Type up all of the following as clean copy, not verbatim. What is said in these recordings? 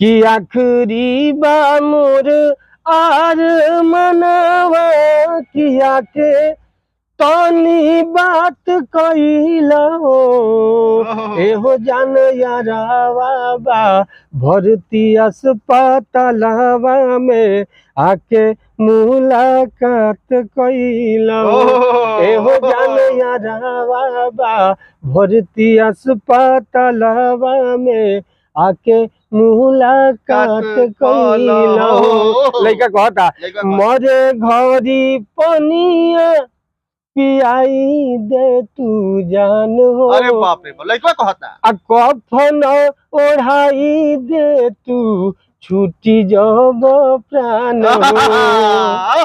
कि आखिरी बा मोर आर मनवा किया के तनी बात कइला हो एहो जान यारावा बा भर्ती अस्पतालवा में आके मुलाकात कइला हो एहो जान यारावा बा भर्ती अस्पतालवा में आके मुलाकात कइला हो। लइका कहता मरे घरी पनिया पियाई दे तू जान हो। अरे बाप रे, लइका कहता आ कफन ओढ़ाई दे तू छुट्टी जब प्राण हो।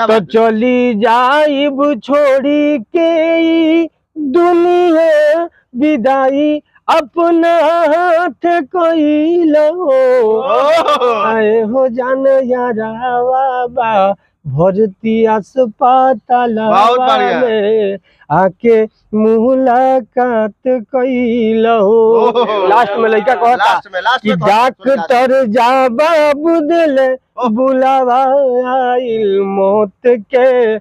तो चली जाइब छोड़ी के दुनिया विदाई अपना हाथ कइला हो आए हो जान यारावा बा भर्ती अस्पतालवा में आके मुलाकात कइला हो। लास्ट में लइका कहता कि डॉक्टर जवाब दिले बुलावा आइल मौत के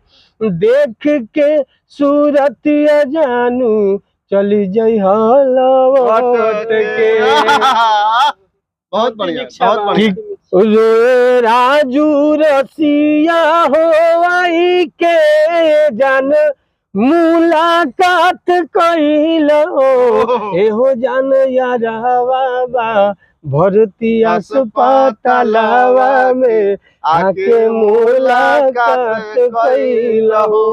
देख के सूरत जानू चली जई लौट के। बहुत बढ़िया, बहुत बढ़िया। राजू रसिया हो आई के जान मुलाकात कइला हो एहो जान यारावा बा भर्ती अस्पतालवा में आके मुलाकात कइला हो।